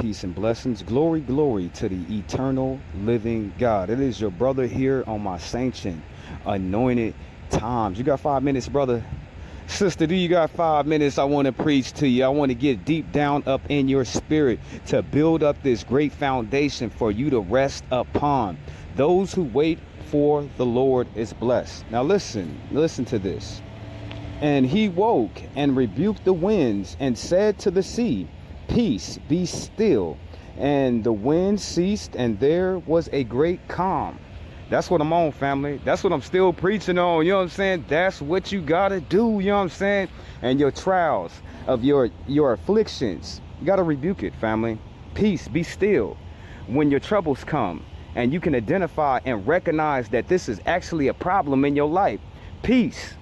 Peace and blessings. Glory, glory to the eternal living God. It is your brother here on my sanctioned, anointed times. You got 5 minutes, brother? Sister, do you got 5 minutes? I want to preach to you. I want to get deep down up in your spirit to build up this great foundation for you to rest upon. Those who wait for the Lord is blessed. Now listen to this. And he woke and rebuked the winds and said to the sea, Peace, be still. And the wind ceased, and there was a great calm. That's what I'm on, family. That's what I'm still preaching on. You know what I'm saying? That's what you gotta do. You know what I'm saying? And your trials of your afflictions, you gotta rebuke it, family. Peace, be still. When your troubles come and you can identify and recognize that this is actually a problem in your life, peace,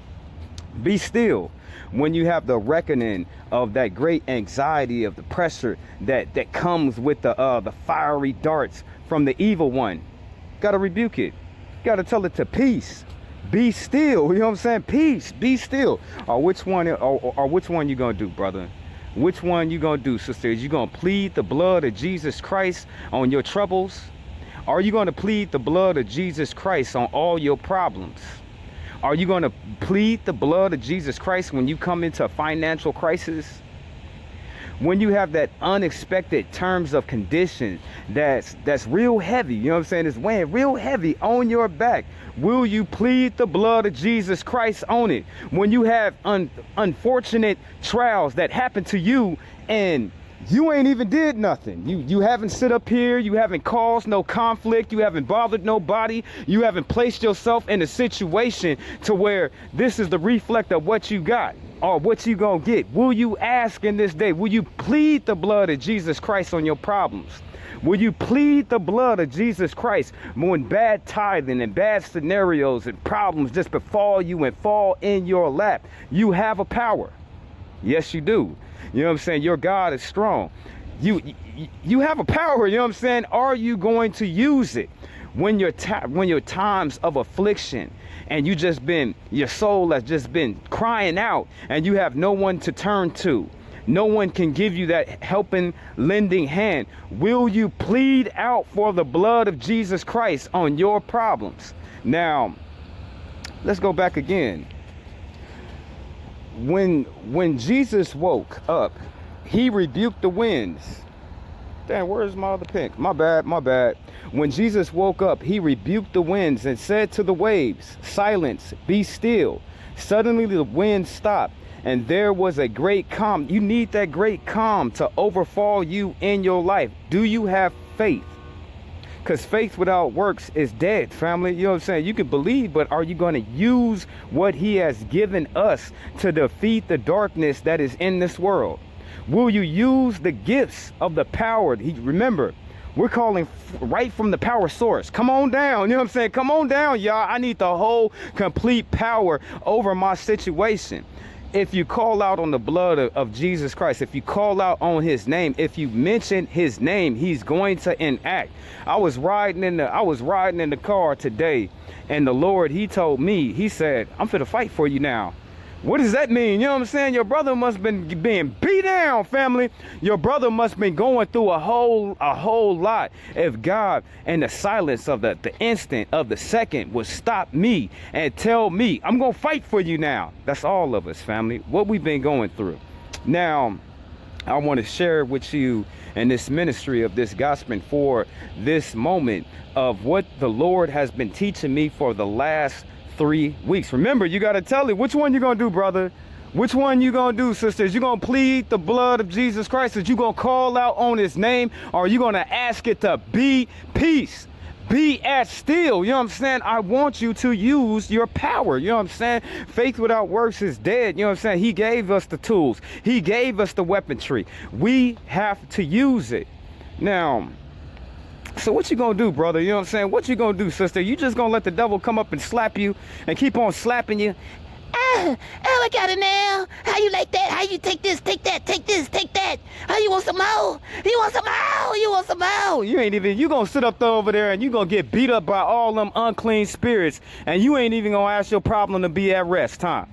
be still. When you have the reckoning of that great anxiety of the pressure that comes with the fiery darts from the evil one, gotta rebuke it. Gotta tell it to peace, be still. You know what I'm saying? Peace, be still. Or which one you gonna do, brother? Which one you gonna do, sister? Is you gonna plead the blood of Jesus Christ on your troubles? Or are you gonna plead the blood of Jesus Christ on all your problems? Are you going to plead the blood of Jesus Christ when you come into a financial crisis? When you have that unexpected terms of condition that's real heavy, you know what I'm saying? It's weighing real heavy on your back. Will you plead the blood of Jesus Christ on it? When you have unfortunate trials that happen to you and you ain't even did nothing. You haven't sit up here. You haven't caused no conflict. You haven't bothered nobody. You haven't placed yourself in a situation to where this is the reflect of what you got or what you gonna get. Will you ask in this day? Will you plead the blood of Jesus Christ on your problems? Will you plead the blood of Jesus Christ when bad tithing and bad scenarios and problems just befall you and fall in your lap? You have a power. Yes, you do. You know what I'm saying? Your God is strong. You have a power. You know what I'm saying? Are you going to use it when your times of affliction and your soul has just been crying out and you have no one to turn to? No one can give you that helping, lending hand. Will you plead out for the blood of Jesus Christ on your problems? Now, let's go back again. When Jesus woke up, he rebuked the winds. Damn, where's my other pen? My bad. When Jesus woke up, he rebuked the winds and said to the waves, Silence, be still. Suddenly the wind stopped, and there was a great calm. You need that great calm to overfall you in your life. Do you have faith? Because faith without works is dead, family. You know what I'm saying? You can believe, but are you going to use what he has given us to defeat the darkness that is in this world? Will you use the gifts of the power? Remember, we're calling right from the power source. Come on down. You know what I'm saying? Come on down, y'all. I need the whole complete power over my situation. If you call out on the blood of Jesus Christ, if you call out on his name, if you mention his name, he's going to enact. I was riding in the car today, and the Lord, he told me, he said, I'm finna fight for you now. What does that mean? You know what I'm saying? Your brother must have been being beat down, family. Your brother must have been going through a whole lot. If God, in the silence of the instant of the second, would stop me and tell me, I'm going to fight for you now. That's all of us, family, what we've been going through. Now, I want to share with you in this ministry of this gospel for this moment of what the Lord has been teaching me for the last 3 weeks. Remember, you got to tell it. Which one you going to do, brother? Which one you going to do, sisters? You going to plead the blood of Jesus Christ? Is you going to call out on his name? Or are you going to ask it to be peace? Be at still. You know what I'm saying? I want you to use your power. You know what I'm saying? Faith without works is dead. You know what I'm saying? He gave us the tools. He gave us the weaponry. We have to use it. Now, so what you gonna do, brother? You know what I'm saying? What you gonna do, sister? You just gonna let the devil come up and slap you and keep on slapping you? I got it now. How you like that? How you take this, take that, take this, take that? How you want some more? You want some more? You want some more? You gonna sit up there over there and you gonna get beat up by all them unclean spirits and you ain't even gonna ask your problem to be at rest, huh?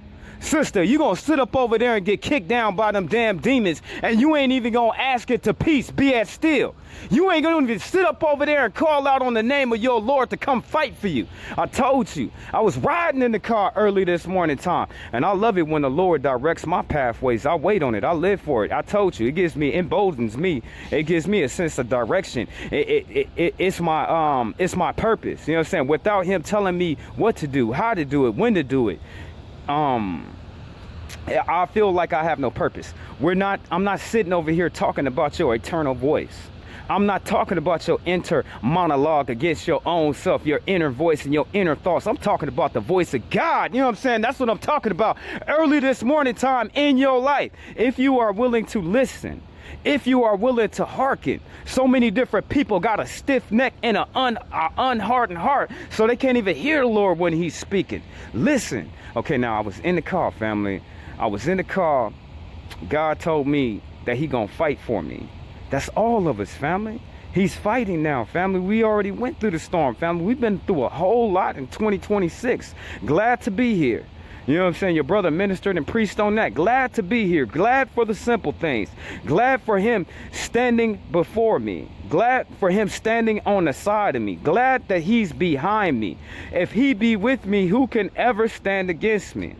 Sister, you gonna sit up over there and get kicked down by them damn demons, and you ain't even gonna ask it to peace, be at still. You ain't gonna even sit up over there and call out on the name of your Lord to come fight for you. I told you. I was riding in the car early this morning time, and I love it when the Lord directs my pathways. I wait on it. I live for it. I told you. It gives me, emboldens me. It gives me a sense of direction. It's my purpose. You know what I'm saying? Without him telling me what to do, how to do it, when to do it, I feel like I have no purpose. I'm not sitting over here talking about your eternal voice. I'm not talking about your inner monologue against your own self, your inner voice and your inner thoughts. I'm talking about the voice of God. You know what I'm saying? That's what I'm talking about early this morning time in your life. If you are willing to listen, if you are willing to hearken. So many different people got a stiff neck and an unhardened heart, so they can't even hear the Lord when he's speaking. Listen. Okay, now I was in the car, family. I was in the car. God told me that he gonna fight for me. That's all of us, family. He's fighting now, family. We already went through the storm, family. We've been through a whole lot in 2026. Glad to be here. You know what I'm saying? Your brother ministered and preached on that. Glad to be here. Glad for the simple things. Glad for him standing before me. Glad for him standing on the side of me. Glad that he's behind me. If he be with me, who can ever stand against me?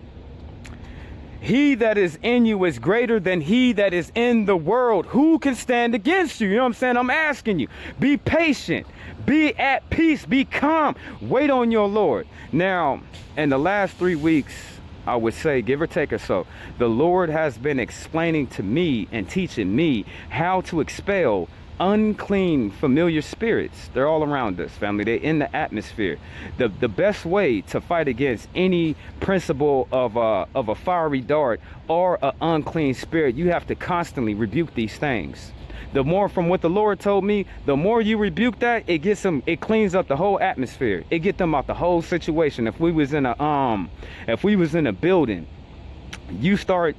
He that is in you is greater than he that is in the world. Who can stand against you? You know what I'm saying? I'm asking you. Be patient. Be at peace. Be calm. Wait on your Lord. Now, in the last 3 weeks, I would say, give or take or so, the Lord has been explaining to me and teaching me how to expel unclean familiar spirits. They're all around us, family. They're in the atmosphere. The best way to fight against any principle of a fiery dart or an unclean spirit, you have to constantly rebuke these things. The more, from what the Lord told me, the more you rebuke that, it gets them, it cleans up the whole atmosphere. It get them out the whole situation. If we was in a building, you start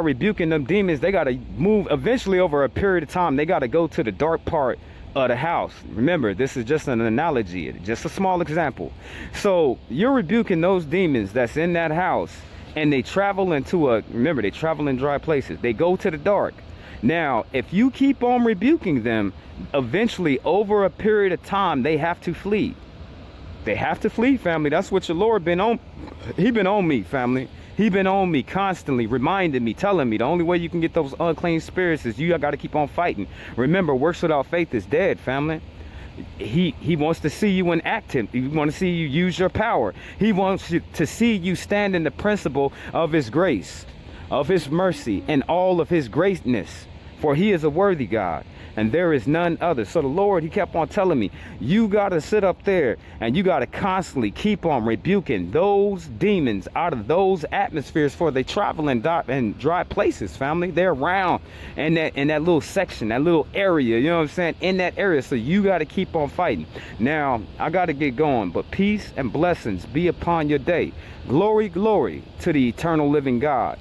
rebuking them demons, they got to move eventually over a period of time. They got to go to the dark part of the house. Remember, this is just an analogy, just a small example. So you're rebuking those demons that's in that house, and they travel remember, they travel in dry places. They go to the dark. Now, if you keep on rebuking them, eventually over a period of time, they have to flee. They have to flee, family. That's what your Lord been on. He been on me, family. He been on me constantly, reminding me, telling me the only way you can get those unclean spirits is you got to keep on fighting. Remember, works without faith is dead, family. He wants to see you enact him. He wants to see you use your power. He wants to see you stand in the principle of his grace, of his mercy, and all of his greatness. For he is a worthy God, and there is none other. So the Lord, he kept on telling me, you got to sit up there and you got to constantly keep on rebuking those demons out of those atmospheres, for they travel in dry places, family. They're around in that little section, that little area, you know what I'm saying, in that area. So you got to keep on fighting. Now, I got to get going, but peace and blessings be upon your day. Glory, glory to the eternal living God.